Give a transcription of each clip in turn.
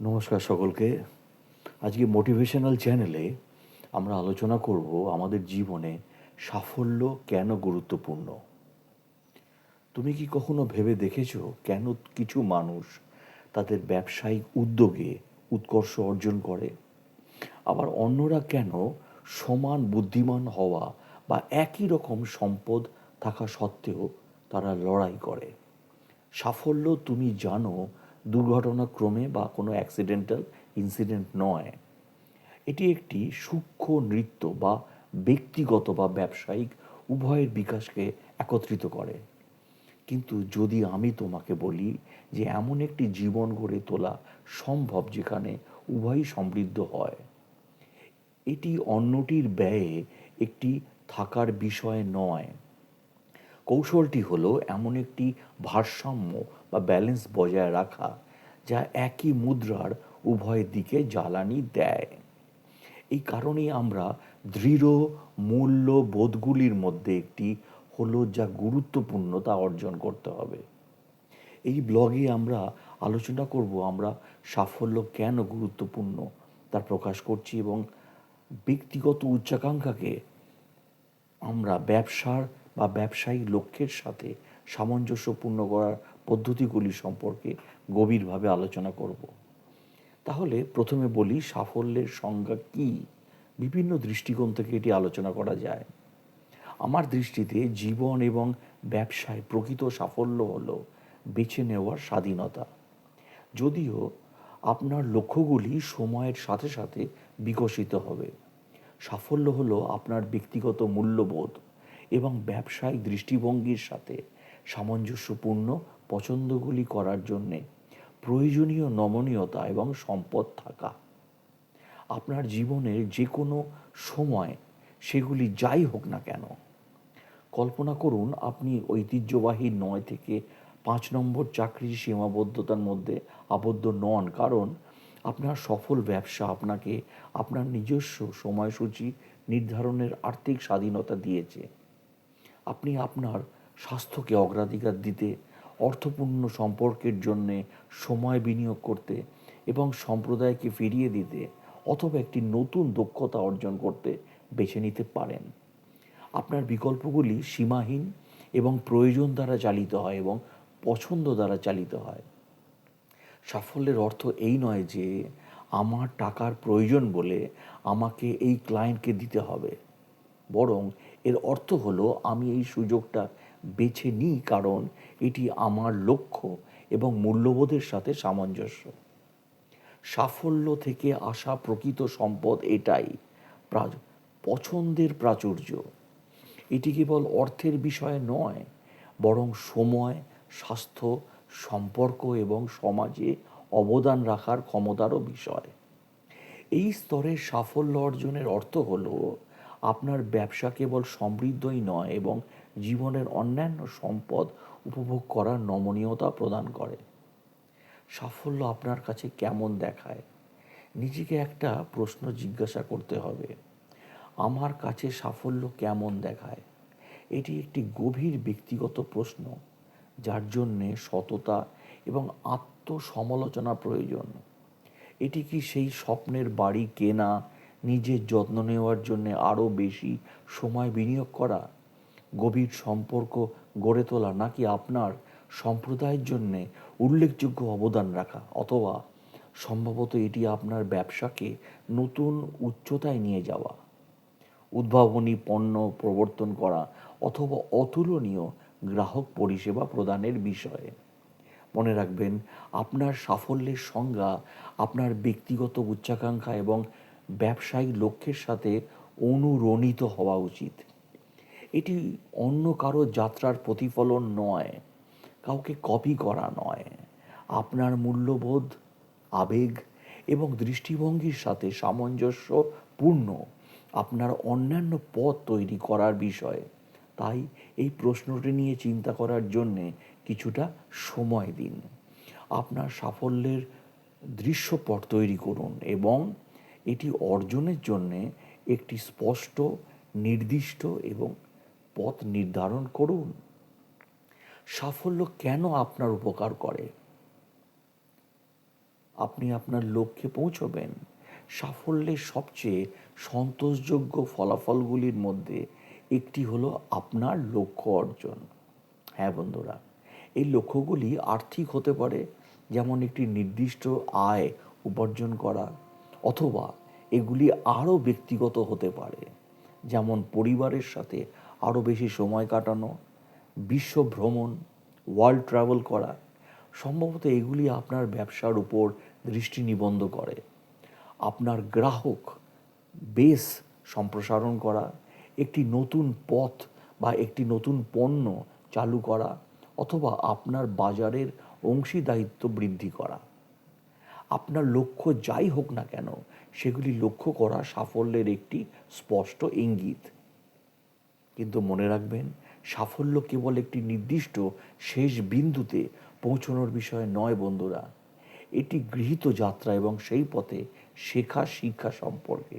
নমস্কার সকলকে। আজকে মোটিভেশনাল চ্যানেলে আমরা আলোচনা করব আমাদের জীবনে সাফল্য কেন গুরুত্বপূর্ণ। তুমি কি কখনো ভেবে দেখেছো কেন কিছু মানুষ তাদের ব্যবসায়িক উদ্যোগে উৎকর্ষ অর্জন করে, আবার অন্যরা কেন সমান বুদ্ধিমান হওয়া বা একই রকম সম্পদ থাকা সত্ত্বেও তারা লড়াই করে? সাফল্য তুমি জানো দুর্ঘটনাক্রমে বা কোনো অ্যাক্সিডেন্টাল ইনসিডেন্ট নয়। এটি একটি সূক্ষ্ম নৃত্য বা ব্যক্তিগত বা ব্যবসায়িক উভয়ের বিকাশকে একত্রিত করে। কিন্তু যদি আমি তোমাকে বলি যে এমন একটি জীবন গড়ে তোলা সম্ভব যেখানে উভয়ই সমৃদ্ধ হয়, এটি অন্যটির ব্যয়ে একটি থাকার বিষয় নয়। কৌশলটি হলো এমন একটি ভারসাম্য বা ব্যালেন্স বজায় রাখা যা একই মুদ্রার উভয় দিকে জ্বালানি দেয়। এই কারণেই আমরা দৃঢ় মূল্যবোধগুলির মধ্যে একটি হলো যা গুরুত্বপূর্ণ তা অর্জন করতে হবে। এই ব্লগে আমরা আলোচনা করব আমরা সাফল্য কেন গুরুত্বপূর্ণ তা প্রকাশ করছি, এবং ব্যক্তিগত উচ্চাকাঙ্ক্ষাকে আমরা ব্যবসার বা ব্যবসায়িক লক্ষ্যের সাথে সামঞ্জস্যপূর্ণ করার পদ্ধতিগুলি সম্পর্কে গভীরভাবে আলোচনা করব। তাহলে প্রথমে বলি সাফল্যের সংজ্ঞা কী। বিভিন্ন দৃষ্টিকোণ থেকে এটি আলোচনা করা যায়। আমার দৃষ্টিতে জীবন এবং ব্যবসায় প্রকৃত সাফল্য হলো বেছে নেওয়ার স্বাধীনতা। যদিও আপনার লক্ষ্যগুলি সময়ের সাথে সাথে বিকশিত হবে, সাফল্য হলো আপনার ব্যক্তিগত মূল্যবোধ এবং ব্যবসায়িক দৃষ্টিভঙ্গির সাথে সামঞ্জস্যপূর্ণ পছন্দগুলি করার জন্যে প্রয়োজনীয় নমনীয়তা এবং সম্পদ থাকা। আপনার জীবনের যে কোনো সময় সেগুলি যাই হোক না কেন, কল্পনা করুন আপনি ঐতিহ্যবাহী 9 থেকে 5 নম্বর চাকরির সীমাবদ্ধতার মধ্যে আবদ্ধ নন, কারণ আপনার সফল ব্যবসা আপনাকে আপনার নিজস্ব সময়সূচি নির্ধারণের আর্থিক স্বাধীনতা দিয়েছে। আপনি আপনার স্বাস্থ্যকে অগ্রাধিকার দিতে, অর্থপূর্ণ সম্পর্কের জন্যে সময় বিনিয়োগ করতে এবং সম্প্রদায়কে ফিরিয়ে দিতে অথবা একটি নতুন দক্ষতা অর্জন করতে বেছে নিতে পারেন। আপনার বিকল্পগুলি সীমাহীন এবং প্রয়োজন দ্বারা চালিত হয় এবং পছন্দ দ্বারা চালিত হয়। সাফল্যের অর্থ এই নয় যে আমার টাকার প্রয়োজন বলে আমাকে এই ক্লায়েন্টকে দিতে হবে, বরং এর অর্থ হলো আমি এই সুযোগটা বেছে নিই কারণ এটি আমার লক্ষ্য এবং মূল্যবোধের সাথে সামঞ্জস্য। সাফল্য থেকে আসা প্রকৃত সম্পদ এটাই, পছন্দের প্রাচুর্য। এটি কেবল অর্থের বিষয় নয়, বরং সময়, স্বাস্থ্য, সম্পর্ক এবং সমাজে অবদান রাখার ক্ষমতারও বিষয়। এই স্তরের সাফল্য অর্জনের অর্থ হল আপনার ব্যবসা কেবল সমৃদ্ধই নয় এবং জীবনের অন্যান্য সম্পদ উপভোগ করার নমনীয়তা প্রদান করে। সাফল্য আপনার কাছে কেমন দেখায়? নিজেকে একটা প্রশ্ন জিজ্ঞাসা করতে হবে, আমার কাছে সাফল্য কেমন দেখায়? এটি একটি গভীর ব্যক্তিগত প্রশ্ন, যার জন্যে সততা এবং আত্মসমালোচনা প্রয়োজন। এটি কি সেই স্বপ্নের বাড়ি কেনা, নিজের যত্ন নেওয়ার জন্যে আরও বেশি সময় বিনিয়োগ করা, গভীর সম্পর্ক গড়ে তোলা, নাকি আপনার সম্প্রদায়ের জন্যে উল্লেখযোগ্য অবদান রাখা, অথবা সম্ভবত এটি আপনার ব্যবসাকে নতুন উচ্চতায় নিয়ে যাওয়া, উদ্ভাবনী পণ্য প্রবর্তন করা, অথবা অতুলনীয় গ্রাহক পরিষেবা প্রদানের বিষয়ে। মনে রাখবেন, আপনার সাফল্যের সংজ্ঞা আপনার ব্যক্তিগত উচ্চাকাঙ্ক্ষা এবং ব্যবসায়িক লক্ষ্যের সাথে অনুরণিত হওয়া উচিত। এটি অন্য কারো যাত্রার প্রতিফলন নয়, কাউকে কপি করা নয়। আপনার মূল্যবোধ, আবেগ এবং দৃষ্টিভঙ্গির সাথে সামঞ্জস্যপূর্ণ আপনার অন্যান্য পথ তৈরি করার বিষয়। তাই এই প্রশ্নটি নিয়ে চিন্তা করার জন্যে কিছুটা সময় দিন। আপনার সাফল্যের দৃশ্যপট তৈরি করুন এবং এটি অর্জনের জন্যে একটি স্পষ্ট, নির্দিষ্ট এবং পথ নির্ধারণ করুন। সাফল্য কেন আপনার উপকার করে? আপনি আপনার লক্ষ্যে পৌঁছবেন। সাফল্যের সবচেয়ে সন্তোষযোগ্য ফলাফলগুলির মধ্যে একটি হলো আপনার লক্ষ্য অর্জন। হ্যাঁ বন্ধুরা, এই লক্ষ্যগুলি আর্থিক হতে পারে, যেমন একটি নির্দিষ্ট আয় উপার্জন করা, অথবা এগুলি আরও ব্যক্তিগত হতে পারে, যেমন পরিবারের সাথে আরও বেশি সময় কাটানো, বিশ্ব ভ্রমণ, ওয়ার্ল্ড ট্রাভেল করা। সম্ভবত এগুলি আপনার ব্যবসার উপর দৃষ্টি নিবদ্ধ করে, আপনার গ্রাহক বেস সম্প্রসারণ করা, একটি নতুন পথ বা একটি নতুন পণ্য চালু করা, অথবা আপনার বাজারের অংশীদারিত্ব বৃদ্ধি করা। আপনার লক্ষ্য যাই হোক না কেন, সেগুলি লক্ষ্য করা সাফল্যের একটি স্পষ্ট ইঙ্গিত। কিন্তু মনে রাখবেন, সাফল্য কেবল একটি নির্দিষ্ট শেষ বিন্দুতে পৌঁছানোর বিষয় নয় বন্ধুরা। এটি গৃহীত যাত্রা এবং সেই পথে শেখা শিক্ষা সম্পর্কে।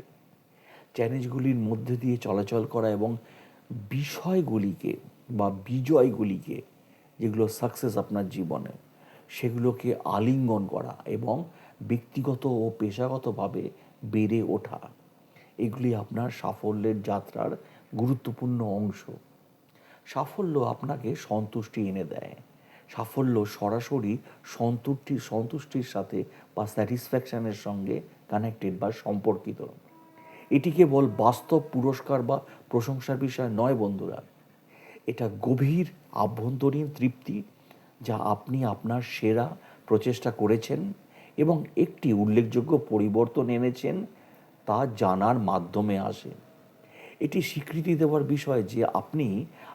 চ্যালেঞ্জগুলির মধ্যে দিয়ে চলাচল করা এবং বিষয়গুলিকে বা বিজয়গুলিকে, যেগুলো সাকসেস আপনার জীবনে, সেগুলোকে আলিঙ্গন করা এবং ব্যক্তিগত ও পেশাগতভাবে বেড়ে ওঠা, এগুলি আপনার সাফল্যের যাত্রার গুরুত্বপূর্ণ অংশ। সাফল্য আপনাকে সন্তুষ্টি এনে দেয়। সাফল্য সরাসরি সন্তুষ্টির সাথে বা স্যাটিসফ্যাকশনের সঙ্গে কানেক্টেড বা সম্পর্কিত। এটি কেবল বাস্তব পুরস্কার বা প্রশংসার বিষয় নয় বন্ধুরা। এটা গভীর আভ্যন্তরীণ তৃপ্তি, যা আপনি আপনার সেরা প্রচেষ্টা করেছেন এবং একটি উল্লেখযোগ্য পরিবর্তন এনেছেন তা জানার মাধ্যমে আসে। এটি স্বীকৃতি দেওয়ার বিষয় যে আপনি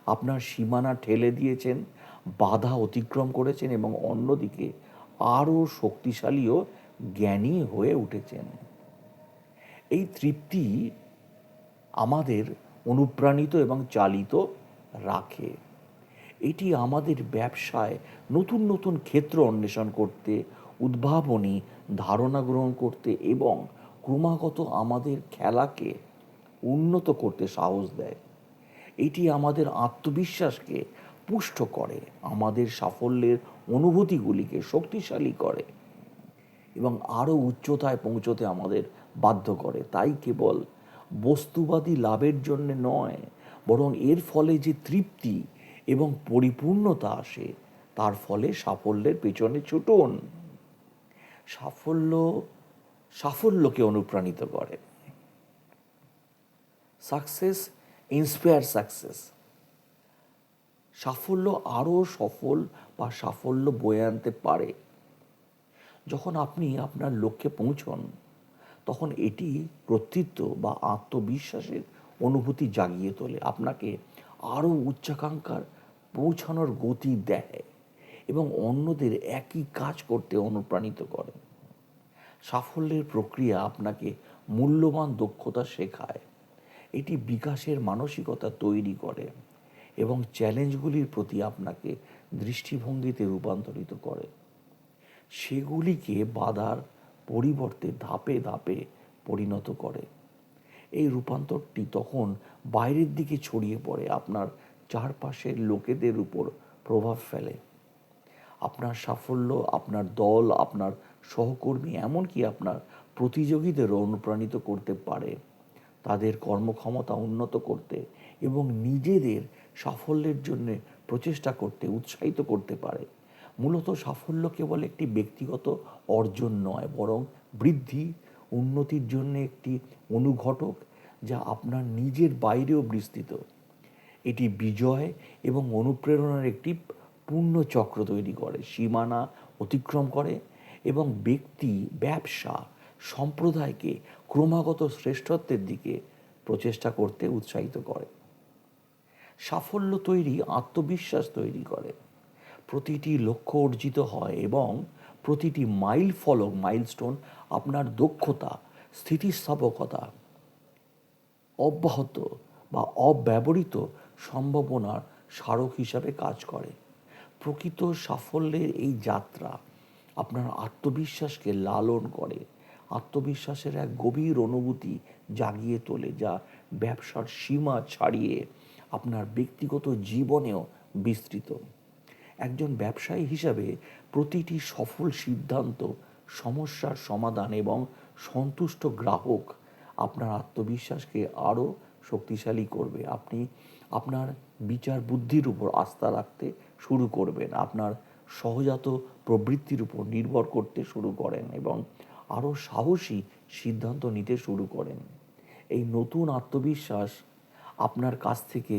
আপনার সীমানা ঠেলে দিয়েছেন, বাধা অতিক্রম করেছেন এবং অন্যদিকে আরও শক্তিশালী ও জ্ঞানী হয়ে উঠেছেন। এই তৃপ্তি আমাদের অনুপ্রাণিত এবং চালিত রাখে। এটি আমাদের ব্যবসায় নতুন নতুন ক্ষেত্র অন্বেষণ করতে, উদ্ভাবনী ধারণা গ্রহণ করতে এবং ক্রমাগত আমাদের খেলাকে উন্নত করতে সাহস দেয়। এটি আমাদের আত্মবিশ্বাসকে পুষ্ট করে, আমাদের সাফল্যের অনুভূতিগুলিকে শক্তিশালী করে এবং আরও উচ্চতায় পৌঁছতে আমাদের বাধ্য করে। তাই কেবল বস্তুবাদী লাভের জন্যে নয়, বরং এর ফলে যে তৃপ্তি এবং পরিপূর্ণতা আসে, তার ফলে সাফল্যের পেছনে ছুটুন। সাফল্য সাফল্যকে অনুপ্রাণিত করে। Success inspire success. সাফল্য আরও সফল বা সাফল্য বয়ে আনতে পারে। যখন আপনি আপনার লক্ষ্যে পৌঁছন, তখন এটি কর্তৃত্ব বা আত্মবিশ্বাসের অনুভূতি জাগিয়ে তোলে, আপনাকে আরও উচ্চাকাঙ্ক্ষার পৌঁছানোর গতি দেয় এবং অন্যদের একই কাজ করতে অনুপ্রাণিত করে। সাফল্যের প্রক্রিয়া আপনাকে মূল্যবান দক্ষতা শেখায়, এটি বিকাশের মানসিকতা তৈরি করে এবং চ্যালেঞ্জগুলির প্রতি আপনাকে দৃষ্টিভঙ্গিতে রূপান্তরিত করে। সেগুলিকে বাধার পরিবর্তে ধাপে ধাপে পরিণত করে। এই রূপান্তরটি তখন বাইরের দিকে ছড়িয়ে পড়ে, আপনার চারপাশের লোকেদের উপর প্রভাব ফেলে। আপনার সাফল্য আপনার দল, আপনার সহকর্মী, এমনকি আপনার প্রতিযোগীদেরও অনুপ্রাণিত করতে পারে, তাদের কর্মক্ষমতা উন্নত করতে এবং নিজেদের সাফল্যের জন্য প্রচেষ্টা করতে উৎসাহিত করতে পারে। মূলত সাফল্য কেবল একটি ব্যক্তিগত অর্জন নয়, বরং বৃদ্ধি উন্নতির জন্য একটি অনুঘটক, যা আপনার নিজের বাইরেও বিস্তৃত। এটি বিজয় এবং অনুপ্রেরণার একটি পূর্ণ চক্র তৈরি করে, সীমানা অতিক্রম করে এবং ব্যক্তি, ব্যবসা, সম্প্রদায়কে ক্রমাগত শ্রেষ্ঠত্বের দিকে প্রচেষ্টা করতে উৎসাহিত করে। সাফল্য তৈরি আত্মবিশ্বাস তৈরি করে। প্রতিটি লক্ষ্য অর্জিত হয় এবং প্রতিটি মাইলস্টোন আপনার দক্ষতা, স্থিতিস্থাপকতা, অব্যাহত বা অব্যবহৃত সম্ভাবনার স্মারক হিসাবে কাজ করে। প্রকৃত সাফল্যের এই যাত্রা আপনার আত্মবিশ্বাসকে লালন করে, আত্মবিশ্বাসের এক গভীর অনুভূতি জাগিয়ে তোলে, যা ব্যবসার সীমা ছাড়িয়ে আপনার ব্যক্তিগত জীবনেও বিস্তৃত। একজন ব্যবসায়ী হিসাবে প্রতিটি সফল সিদ্ধান্ত সমস্যার সমাধান এবং সন্তুষ্ট গ্রাহক আপনার আত্মবিশ্বাসকে আরও শক্তিশালী করবে। আপনি আপনার বিচার বুদ্ধির উপর আস্থা রাখতে শুরু করবেন, আপনার সহজাত প্রবৃত্তির উপর নির্ভর করতে শুরু করেন এবং আরও সাহসী সিদ্ধান্ত নিতে শুরু করেন। এই নতুন আত্মবিশ্বাস আপনার কাছ থেকে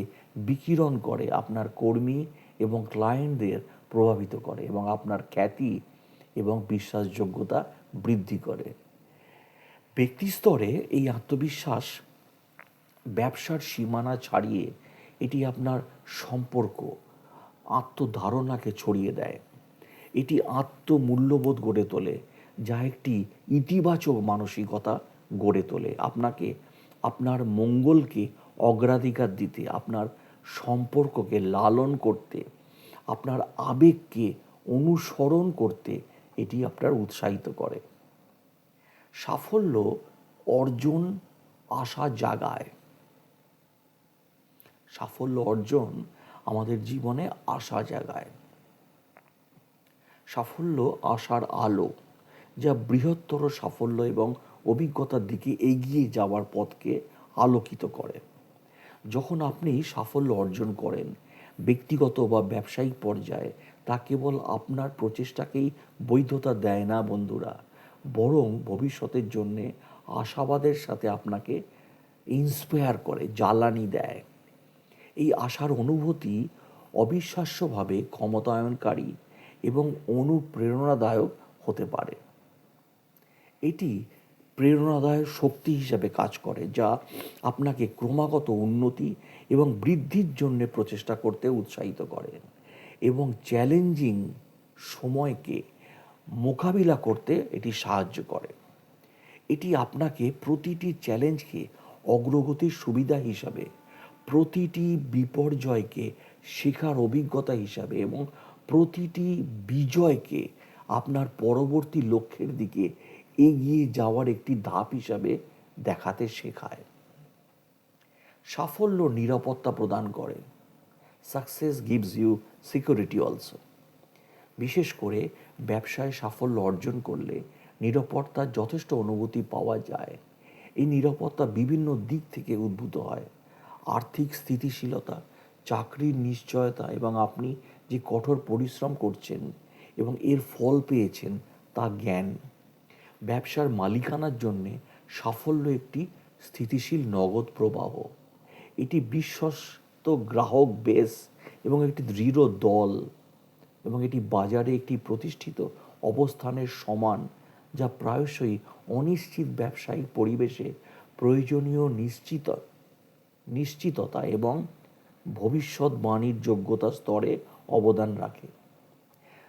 বিকিরণ করে, আপনার কর্মী এবং ক্লায়েন্টদের প্রভাবিত করে এবং আপনার খ্যাতি এবং বিশ্বাসযোগ্যতা বৃদ্ধি করে। ব্যক্তি স্তরে এই আত্মবিশ্বাস ব্যবসার সীমানা ছাড়িয়ে এটি আপনার সম্পর্ক, আত্মধারণাকে ছড়িয়ে দেয়। এটি আত্মমূল্যবোধ গড়ে তোলে, যা একটি ইতিবাচক মানসিকতা গড়ে তোলে। আপনাকে আপনার মঙ্গলকে অগ্রাধিকার দিতে, আপনার সম্পর্ককে লালন করতে, আপনার আবেগকে অনুসরণ করতে এটি আপনার উৎসাহিত করে। সাফল্য অর্জন আশা জাগায়। সাফল্য অর্জন আমাদের জীবনে আশা জাগায়। সাফল্য আশার আলো, যা বৃহত্তর সাফল্য এবং অভিজ্ঞতার দিকে এগিয়ে যাওয়ার পথকে আলোকিত করে। যখন আপনি সাফল্য অর্জন করেন ব্যক্তিগত বা ব্যবসায়িক পর্যায়ে, তা কেবল আপনার প্রচেষ্টাকেই বৈধতা দেয় না বন্ধুরা, বরং ভবিষ্যতের জন্যে আশাবাদের সাথে আপনাকে ইন্সপায়ার করে, জ্বালানি দেয়। এই আশার অনুভূতি অবিশ্বাস্যভাবে ক্ষমতায়নকারী এবং অনুপ্রেরণাদায়ক হতে পারে। এটি প্রেরণাদায়ক শক্তি হিসাবে কাজ করে, যা আপনাকে ক্রমাগত উন্নতি এবং বৃদ্ধির জন্য প্রচেষ্টা করতে উৎসাহিত করে এবং চ্যালেঞ্জিং সময়কে মোকাবিলা করতে এটি সাহায্য করে। এটি আপনাকে প্রতিটি চ্যালেঞ্জকে অগ্রগতির সুবিধা হিসাবে, প্রতিটি বিপর্যয়কে শেখার অভিজ্ঞতা হিসাবে এবং প্রতিটি বিজয়কে আপনার পরবর্তী লক্ষ্যের দিকে এগিয়ে যাওয়ার একটি ধাপ হিসাবে দেখাতে শেখায়। সাফল্য নিরাপত্তা প্রদান করে। Success gives you security also. বিশেষ করে ব্যবসায় সাফল্য অর্জন করলে নিরাপত্তার যথেষ্ট অনুভূতি পাওয়া যায়। এই নিরাপত্তা বিভিন্ন দিক থেকে উদ্ভূত হয়: আর্থিক স্থিতিশীলতা, চাকরির নিশ্চয়তা এবং আপনি যে কঠোর পরিশ্রম করছেন এবং এর ফল পেয়েছেন তা জ্ঞান। ব্যবসার মালিকানার জন্যে সাফল্য একটি স্থিতিশীল নগদ প্রবাহ, এটি বিশ্বস্ত গ্রাহক বেস এবং একটি দৃঢ় দল, এবং এটি বাজারে একটি প্রতিষ্ঠিত অবস্থানের সমান, যা প্রায়শই অনিশ্চিত ব্যবসায়িক পরিবেশে প্রয়োজনীয় নিশ্চিততা এবং ভবিষ্যৎবাণীর যোগ্যতা স্তরে অবদান রাখে।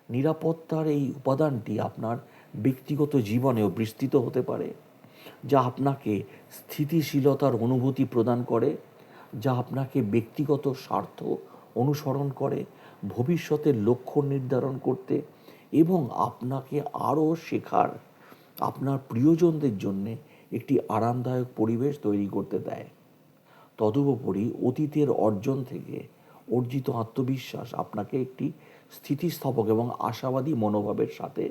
নিরাপত্তার এই উপাদানটি আপনার ব্যক্তিগত জীবনেও বিস্তৃত হতে পারে, যা আপনাকে স্থিতিশীলতার অনুভূতি প্রদান করে, যা আপনাকে ব্যক্তিগত স্বার্থ অনুসরণ করে, ভবিষ্যতের লক্ষ্য নির্ধারণ করতে এবং আপনাকে আরও শেখার, আপনার প্রিয়জনদের জন্যে একটি আরামদায়ক পরিবেশ তৈরি করতে দেয়। তদুপরি অতীতের অর্জন থেকে অর্জিত আত্মবিশ্বাস আপনাকে একটি স্থিতিস্থাপক এবং আশাবাদী মনোভাবের সাথে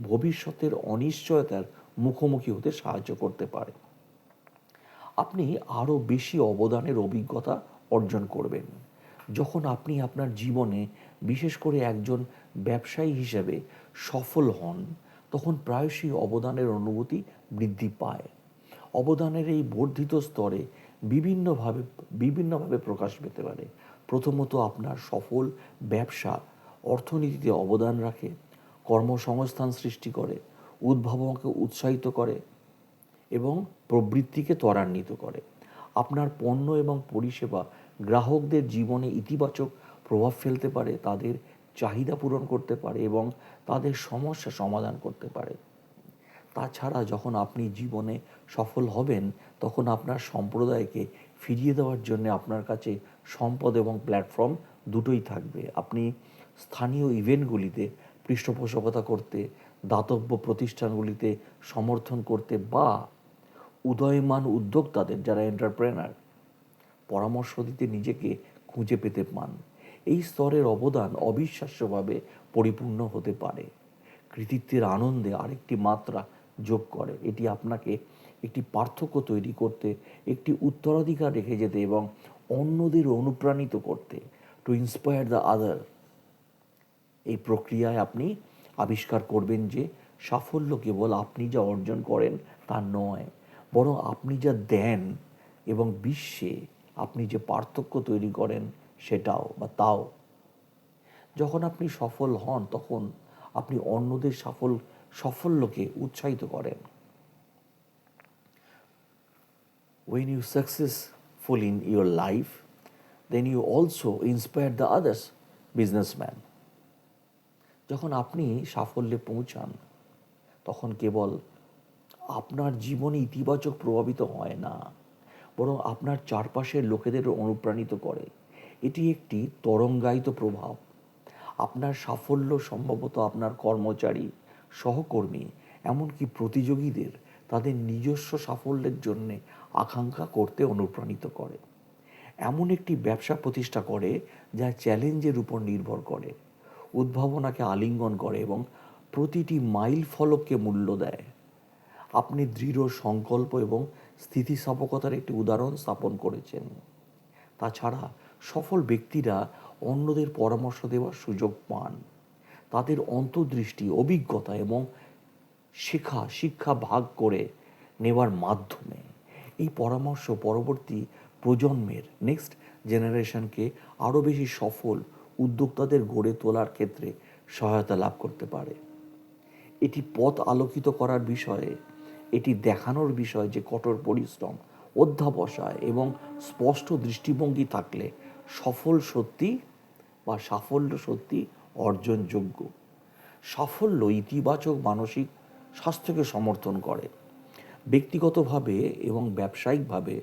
ভবিষ্যতের অনিশ্চয়তার মুখোমুখি হতে সাহায্য করতে পারে। আপনি আরও বেশি অবদানের অভিজ্ঞতা অর্জন করবেন যখন আপনি আপনার জীবনে, বিশেষ করে একজন ব্যবসায়ী হিসেবে সফল হন। তখন প্রায়শই অবদানের অনুভূতি বৃদ্ধি পায়। অবদানের এই বর্ধিত স্তরে বিভিন্নভাবে প্রকাশ পেতে পারে। প্রথমত, আপনার সফল ব্যবসা অর্থনীতিতে অবদান রাখে, কর্মসংস্থান সৃষ্টি করে, উদ্ভাবনকে উৎসাহিত করে এবং প্রবৃত্তিকে ত্বরান্বিত করে। আপনার পণ্য এবং পরিষেবা গ্রাহকদের জীবনে ইতিবাচক প্রভাব ফেলতে পারে, তাদের চাহিদা পূরণ করতে পারে এবং তাদের সমস্যা সমাধান করতে পারে। তাছাড়া যখন আপনি জীবনে সফল হবেন, তখন আপনার সম্প্রদায়কে ফিরিয়ে দেওয়ার জন্য আপনার কাছে সম্পদ এবং প্ল্যাটফর্ম দুটোই থাকবে। আপনি স্থানীয় ইভেন্টগুলিতে পৃষ্ঠপোষকতা করতে, দাতব্য প্রতিষ্ঠানগুলিতে সমর্থন করতে বা উদয়মান উদ্যোক্তাদের, যারা এন্টারপ্রেনার, পরামর্শ দিতে নিজেকে খুঁজে পেতে পান। এই স্তরের অবদান অবিশ্বাস্যভাবে পরিপূর্ণ হতে পারে। কৃতিত্বের আনন্দে আরেকটি মাত্রা যোগ করে। এটি আপনাকে একটি পার্থক্য তৈরি করতে, একটি উত্তরাধিকার রেখে যেতে এবং অন্যদের অনুপ্রাণিত করতে, টু ইন্সপায়ার দ্য আদার। এই প্রক্রিয়ায় আপনি আবিষ্কার করবেন যে সাফল্য কেবল আপনি যা অর্জন করেন তা নয়, বরং আপনি যা দেন এবং বিশ্বে আপনি যে পার্থক্য তৈরি করেন সেটাও বা তাও। যখন আপনি সফল হন তখন আপনি অন্যদের সাফল্যকে উৎসাহিত করেন। When you successful in your life, then you also inspire the others, businessman. যখন আপনি সাফল্যে পৌঁছান তখন কেবল আপনার জীবনে ইতিবাচক প্রভাবিত হয় না, বরং আপনার চারপাশের লোকেদেরও অনুপ্রাণিত করে। এটি একটি তরঙ্গায়িত প্রভাব। আপনার সাফল্য সম্ভবত আপনার কর্মচারী, সহকর্মী, এমনকি প্রতিযোগীদের তাদের নিজস্ব সাফল্যের জন্যে আকাঙ্ক্ষা করতে অনুপ্রাণিত করে। এমন একটি ব্যবসা প্রতিষ্ঠা করে যা চ্যালেঞ্জের উপর নির্ভর করে, উদ্ভাবনাকে আলিঙ্গন করে এবং প্রতিটি মাইল ফলককে মূল্য দেয়। আপনি দৃঢ় সংকল্প এবং স্থিতিস্থাপকতার একটি উদাহরণ স্থাপন করেছেন। তাছাড়া সফল ব্যক্তিরা অন্যদের পরামর্শ দেওয়ার সুযোগ পান। তাদের অন্তর্দৃষ্টি, অভিজ্ঞতা এবং শিক্ষা ভাগ করে নেওয়ার মাধ্যমে এই পরামর্শ পরবর্তী প্রজন্মের, নেক্সট জেনারেশনকে আরও বেশি সফল উদ্যোক্তাদের গড়ে তোলার ক্ষেত্রে সহায়তা লাভ করতে পারে। এটি পথ আলোকিত করার বিষয়ে, এটি দেখানোর বিষয় যে কঠোর পরিশ্রম, অধ্যবসায় এবং স্পষ্ট দৃষ্টিভঙ্গি থাকলে সাফল্য সত্যি অর্জনযোগ্য। সাফল্য ইতিবাচক মানসিক স্বাস্থ্যকে সমর্থন করে। ব্যক্তিগতভাবে এবং ব্যবসায়িকভাবে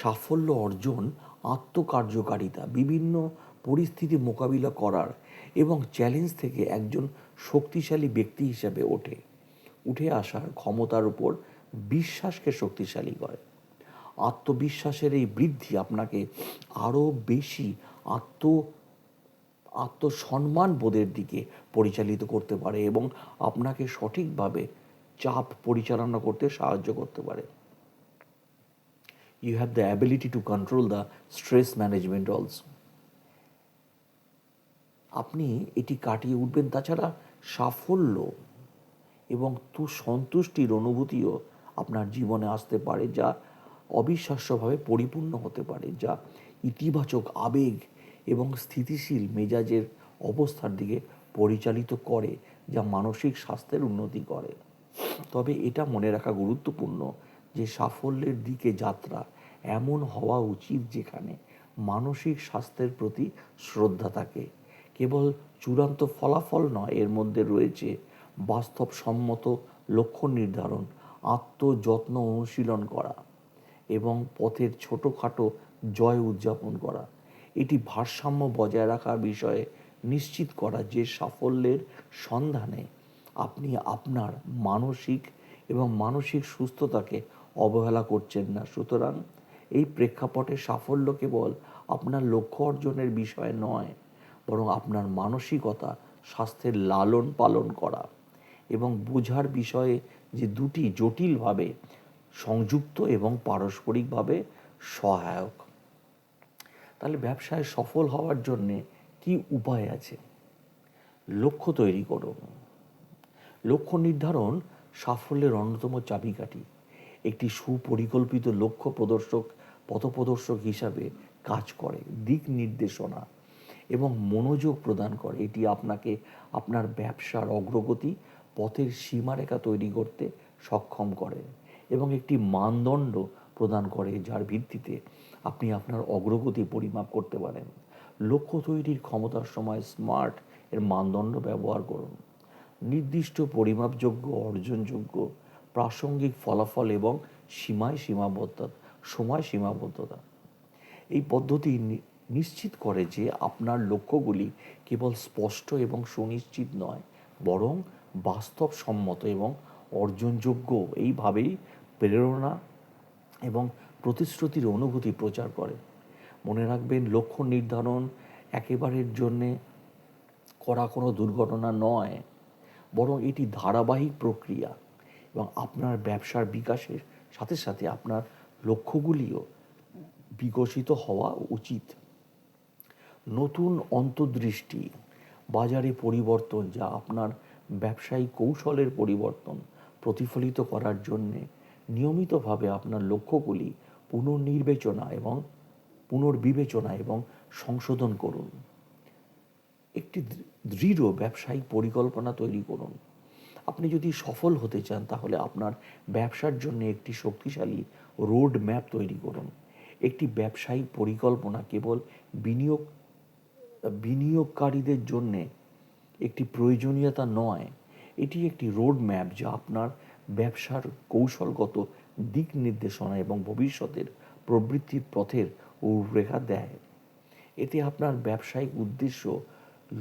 সাফল্য অর্জন আত্মকার্যকারিতা, বিভিন্ন পরিস্থিতি মোকাবিলা করার এবং চ্যালেঞ্জ থেকে একজন শক্তিশালী ব্যক্তি হিসাবে উঠে আসার ক্ষমতার উপর বিশ্বাসকে শক্তিশালী করে। আত্মবিশ্বাসের এই বৃদ্ধি আপনাকে আরও বেশি আত্মসম্মান বোধের দিকে পরিচালিত করতে পারে এবং আপনাকে সঠিকভাবে চাপ পরিচালনা করতে সাহায্য করতে পারে। You have the ability to control the stress management also. আপনি এটি কাটিয়ে উঠবেন। তাছাড়া সাফল্য এবং সন্তুষ্টির অনুভূতিও আপনার জীবনে আসতে পারে, যা অবিশ্বাস্যভাবে পরিপূর্ণ হতে পারে, যা ইতিবাচক আবেগ এবং স্থিতিশীল মেজাজের অবস্থার দিকে পরিচালিত করে, যা মানসিক স্বাস্থ্যের উন্নতি করে। তবে এটা মনে রাখা গুরুত্বপূর্ণ যে সাফল্যের দিকে যাত্রা এমন হওয়া উচিত যেখানে মানসিক স্বাস্থ্যের প্রতি শ্রদ্ধা থাকে। কেবল চূড়ান্ত ফলাফল নয়, এর মধ্যে রয়েছে বাস্তবসম্মত লক্ষ্য নির্ধারণ, আত্মযত্ন অনুশীলন করা এবং পথের ছোটোখাটো জয় উদযাপন করা। এটি ভারসাম্য বজায় রাখার বিষয়ে নিশ্চিত করা যে সাফল্যের সন্ধানে আপনি আপনার মানসিক সুস্থতাকে অবহেলা করছেন না। সুতরাং এই প্রেক্ষাপটে সাফল্য কেবল আপনার লক্ষ্য অর্জনের বিষয় নয়, বরং আপনার মানসিকতা স্বাস্থ্যের লালন পালন করা এবং বোঝার বিষয়ে যে দুটি জটিলভাবে সংযুক্ত এবং পারস্পরিকভাবে সহায়ক। তাহলে ব্যবসায় সফল হওয়ার জন্যে কি উপায় আছে? লক্ষ্য তৈরি করুন। লক্ষ্য নির্ধারণ সাফল্যের অন্যতম চাবিকাঠি। একটি সুপরিকল্পিত লক্ষ্য পথপ্রদর্শক হিসাবে কাজ করে, দিক নির্দেশনা এবং মনোযোগ প্রদান করে। এটি আপনাকে আপনার ব্যবসার অগ্রগতি পথের সীমারেখা তৈরি করতে সক্ষম করে এবং একটি মানদণ্ড প্রদান করে যার ভিত্তিতে আপনি আপনার অগ্রগতি পরিমাপ করতে পারেন। লক্ষ্য তৈরির ক্ষমতার সময় স্মার্ট এর মানদণ্ড ব্যবহার করুন। নির্দিষ্ট পরিমাপযোগ্য, অর্জনযোগ্য, প্রাসঙ্গিক ফলাফল এবং সময় সীমাবদ্ধতা। এই পদ্ধতি নিশ্চিত করে যে আপনার লক্ষ্যগুলি কেবল স্পষ্ট এবং সুনিশ্চিত নয়, বরং বাস্তবসম্মত এবং অর্জনযোগ্য। এইভাবেই প্রেরণা এবং প্রতিশ্রুতির অনুভূতি প্রচার করে। মনে রাখবেন, লক্ষ্য নির্ধারণ একেবারের জন্যে করা কোনো দুর্ঘটনা নয়, বরং এটি ধারাবাহিক প্রক্রিয়া এবং আপনার ব্যবসার বিকাশের সাথে সাথে আপনার লক্ষ্যগুলিও বিকশিত হওয়া উচিত। নতুন অন্তর্দৃষ্টি, বাজারে পরিবর্তন যা আপনার ব্যবসায়িক কৌশলের পরিবর্তন প্রতিফলিত করার জন্যে নিয়মিতভাবে আপনার লক্ষ্যগুলি পুনর্বিবেচনা এবং সংশোধন করুন। একটি দৃঢ় ব্যবসায়িক পরিকল্পনা তৈরি করুন। আপনি যদি সফল হতে চান তাহলে আপনার ব্যবসার জন্য একটি শক্তিশালী রোড ম্যাপ তৈরি করুন। একটি ব্যবসায়িক পরিকল্পনা কেবল বিনিয়োগকারীদের জন্যে একটি প্রয়োজনীয়তা নয়, এটি একটি রোড ম্যাপ যা আপনার ব্যবসার কৌশলগত দিক নির্দেশনা এবং ভবিষ্যতের প্রবৃত্তির পথের রূপরেখা দেয়। এতে আপনার ব্যবসায়িক উদ্দেশ্য,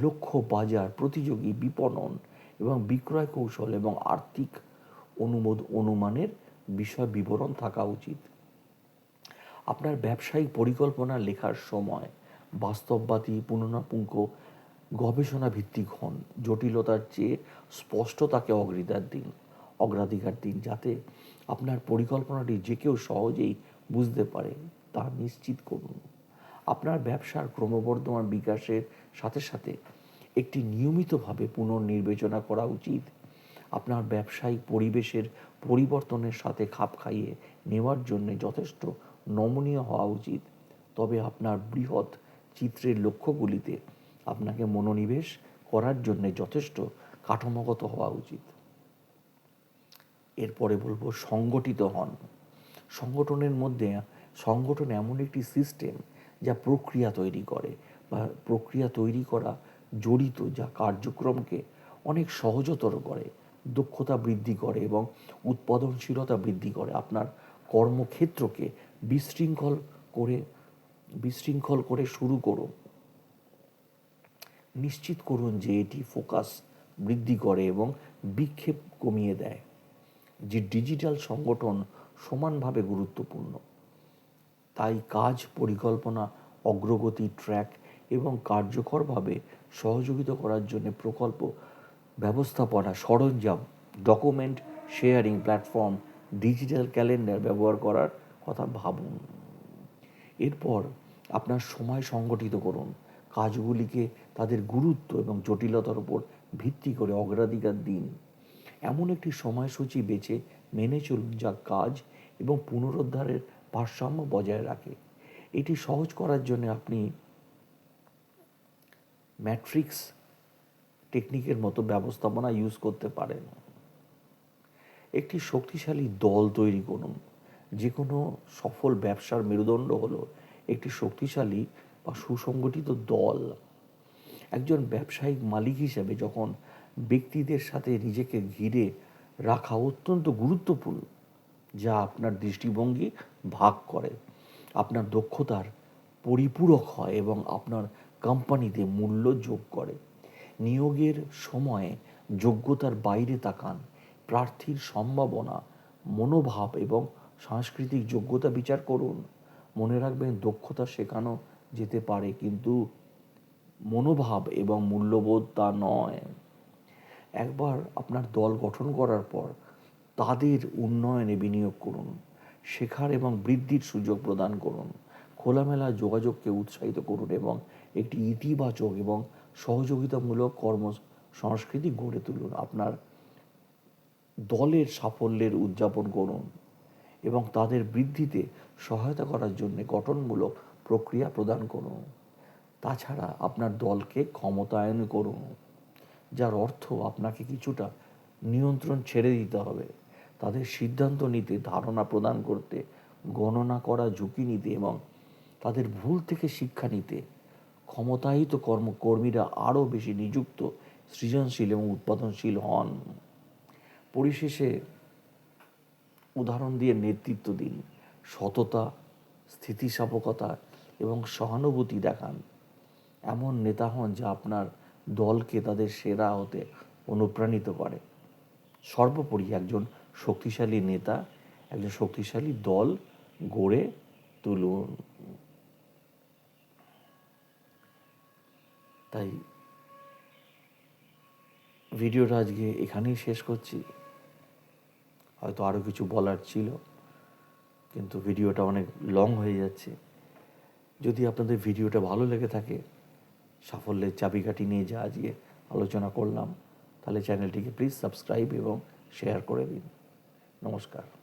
লক্ষ্য, বাজার, প্রতিযোগী, বিপণন এবং বিক্রয় কৌশল এবং আর্থিক অনুমানের বিষয় বিবরণ থাকা উচিত। আপনার ব্যবসায়িক পরিকল্পনা লেখার সময় বাস্তববাদী, পুঙ্খানুপুঙ্খ, গবেষণা ভিত্তিক হন। জটিলতার চেয়ে স্পষ্টতাকে অগ্রাধিকার দিন যাতে আপনার পরিকল্পনাটি যে কেউ সহজেই বুঝতে পারে তা নিশ্চিত করুন। আপনার ব্যবসার ক্রমবর্ধমান বিকাশের সাথে সাথে একটি নিয়মিতভাবে পুনর্বিবেচনা করা উচিত। আপনার ব্যবসায়িক পরিবেশের পরিবর্তনের সাথে খাপ খাইয়ে নেওয়ার জন্য যথেষ্ট নমনীয় হওয়া উচিত। তবে আপনার বৃহৎ চিত্রের লক্ষ্যগুলিতে আপনাকে মনোনিবেশ করার জন্য যথেষ্ট কাঠামোগত হওয়া উচিত। এরপরে বলবো সংগঠিত হন। সংগঠন এমন একটি সিস্টেম যা প্রক্রিয়া তৈরি করে বা প্রক্রিয়া তৈরি করা জড়িত, যা কার্যক্রমকে অনেক সহজতর করে, দক্ষতা বৃদ্ধি করে এবং উৎপাদনশীলতা বৃদ্ধি করে। আপনার কর্মক্ষেত্রকে বিশৃঙ্খল করে শুরু করুন। নিশ্চিত করুন যে এটি ফোকাস বৃদ্ধি করে এবং বিক্ষেপ কমিয়ে দেয়। যে ডিজিটাল সংগঠন সমানভাবে গুরুত্বপূর্ণ, তাই কাজ পরিকল্পনা, অগ্রগতি ট্র্যাক এবং কার্যকরভাবে সহযোগিতা করার জন্য প্রকল্প ব্যবস্থাপনা সরঞ্জাম, document sharing platform, digital calendar ব্যবহার করার কথা ভাবুন। এরপর আপনার সময় সংগঠিত করুন। কাজগুলিকে তাদের গুরুত্ব এবং জটিলতার উপর ভিত্তি করে অগ্রাধিকার দিন। এমন একটি সময়সূচি মেনে চলুন যা কাজ এবং পুনরুদ্ধারের ভারসাম্য বজায় রাখে। এটি সহজ করার জন্য আপনি ম্যাট্রিক্স টেকনিকের মতো ব্যবস্থাপনা ইউজ করতে পারেন। একটি শক্তিশালী দল তৈরি করুন। যে কোনো সফল ব্যবসার মেরুদণ্ড হলো একটি শক্তিশালী বা সুসংগঠিত দল। একজন ব্যবসায়িক মালিক হিসেবে যখন ব্যক্তিদের সাথে নিজেকে ঘিরে রাখা অত্যন্ত গুরুত্বপূর্ণ, যা আপনার দৃষ্টিভঙ্গি ভাগ করে, আপনার দক্ষতার পরিপূরক হয় এবং আপনার কোম্পানিতে মূল্য যোগ করে। নিয়োগের সময়ে যোগ্যতার বাইরে তাকান। প্রার্থীর সম্ভাবনা, মনোভাব এবং সাংস্কৃতিক যোগ্যতা বিচার করুন। মনে রাখবেন, দক্ষতা শেখানো যেতে পারে, কিন্তু মনোভাব এবং মূল্যবোধ তা নয়। একবার আপনার দল গঠন করার পর তাদের উন্নয়নে বিনিয়োগ করুন। শেখার এবং বৃদ্ধির সুযোগ প্রদান করুন। খোলামেলা যোগাযোগকে উৎসাহিত করুন এবং একটি ইতিবাচক এবং সহযোগিতামূলক সংস্কৃতি গড়ে তুলুন। আপনার দলের সাফল্যের উদযাপন করুন এবং তাদের বৃদ্ধিতে সহায়তা করার জন্য গঠনমূলক প্রক্রিয়া প্রদান করুন। তাছাড়া আপনার দলকে ক্ষমতায়ন করুন, যার অর্থ আপনাকে কিছুটা নিয়ন্ত্রণ ছেড়ে দিতে হবে। তাদের সিদ্ধান্ত নিতে, ধারণা প্রদান করতে, গণনা করা, ঝুঁকি নিতে এবং তাদের ভুল থেকে শিক্ষা নিতে। ক্ষমতায়িত কর্মীরা আরও বেশি নিযুক্ত, সৃজনশীল এবং উৎপাদনশীল হন। পরিশেষে উদাহরণ দিয়ে নেতৃত্ব দিন। সততা, স্থিতিস্থাপকতা এবং সহানুভূতি দেখান। এমন নেতা হন যা আপনার দলকে তাদের সেরা হতে অনুপ্রাণিত করে। সর্বোপরি একজন শক্তিশালী নেতা একজন শক্তিশালী দল গড়ে তুলুন। তাই ভিডিওটা আজকে এখানেই শেষ করছি। হয়তো আরও কিছু বলার ছিল, কিন্তু ভিডিওটা অনেক লং হয়ে যাচ্ছে। যদি আপনাদের ভিডিওটা ভালো লেগে থাকে, সাফল্যের চাবিকাঠি নিয়ে যা আজকে আলোচনা করলাম, তাহলে চ্যানেলটিকে প্লিজ সাবস্ক্রাইব এবং শেয়ার করে দিন। নমস্কার।